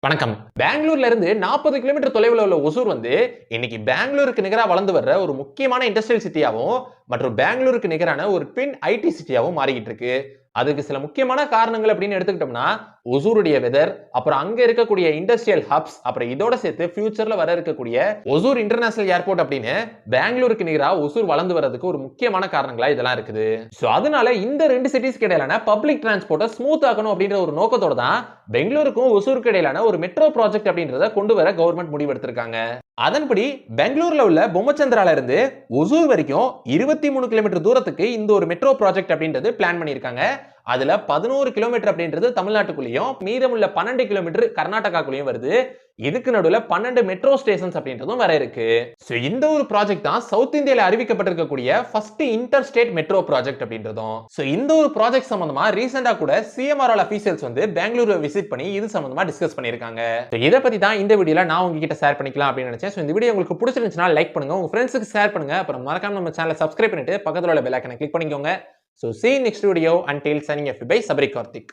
வணக்கம். பெங்களூர்ல இருந்து 40 கிலோமீட்டர் தொலைவில் உள்ள ஒசூர் இன்னைக்கு பெங்களூருக்கு நிகரா வளர்ந்து வர்ற ஒரு முக்கியமான இண்டஸ்ட்ரியல் சிட்டியாவும் மற்றும் பெங்களூருக்கு நிகரான ஒரு ட்வின் ஐடி சிட்டியாவும் மாறிக்கிட்டு இருக்கு. அதுக்கு சில முக்கியமான காரணங்கள் அப்படின்னு எடுத்துக்கிட்டோம்னா ஒசூருடைய வெதர், அப்புறம் அங்க இருக்கக்கூடிய இண்டஸ்ட்ரியல் ஹப்ஸ், அப்புறம் இதோட சேர்த்து ஃபியூச்சர்ல வர இருக்கக்கூடிய ஒசூர் இன்டர்நேஷனல் ஏர்போர்ட் அப்படின்னு பெங்களூருக்கு நிகரா ஒசூர் வளர்ந்து வரதுக்கு ஒரு முக்கியமான காரணங்களா இதெல்லாம் இருக்குது. சோ அதனால இந்த ரெண்டு சிட்டிஸ்க்கு இடையிலான பப்ளிக் டிரான்ஸ்போர்ட்டை ஸ்மூத் ஆக்கணும் அப்படின்ற ஒரு நோக்கத்தோட தான் பெங்களூருக்கும் ஒசூருக்கு இடையிலான ஒரு மெட்ரோ ப்ராஜெக்ட் அப்படின்றத கொண்டு வர கவர்மெண்ட் முடிவெடுத்திருக்காங்க. அதன்படி பெங்களூர்ல உள்ள பொம்மச்சந்திரால இருந்து ஒசூர் வரைக்கும் 23 கிலோமீட்டர் தூரத்துக்கு இந்த ஒரு மெட்ரோ ப்ராஜெக்ட் அப்படின்றது பிளான் பண்ணிருக்காங்க. அதுல 11 கிலோமீட்டர் அப்படின்றது தமிழ்நாட்டுக்குள்ளேயும், மீதமுள்ள 12 கிலோமீட்டர் கர்நாடகாக்குள்ளேயும் வருது. இதுக்கு நடுவுல 12 மெட்ரோ ஸ்டேஷன்ஸ் அப்படின்றதும் வர இருக்கு. சோ இந்த ஒரு ப்ராஜெக்ட் தான் சவுத் இந்தியால அறிவிக்கப்பட்டிருக்கக்கூடிய first inter state metro project அப்படின்றதும். சோ இந்த ஒரு ப்ராஜெக்ட் சம்பந்தமா ரீசெண்டா கூட சிஎம்ஆர்எல் அபிஷியல்ஸ் பெங்களூரை விசிட் பண்ணி இது சம்பந்தமா டிஸ்கஸ் பண்ணிருக்காங்க. இத பத்தி தான் இந்த வீடியோல நான் உங்ககிட்ட ஷேர் பண்ணிக்கலாம் அப்படின்னு நினைச்சேன். சோ இந்த வீடியோ உங்களுக்கு பிடிச்சிருந்துச்சுன்னா லைக் பண்ணுங்க, உங்க ஃப்ரெண்ட்ஸ்க்கு ஷேர் பண்ணுங்க, அப்புறம் மறக்காம நம்ம சேனலை சப்ஸ்கிரைப் பண்ணிட்டு பக்கத்துல உள்ள பெல் ஐகானை கிளிக் பண்ணிக்கோங்க. So see you next video. Until signing off by Sabri Karthik.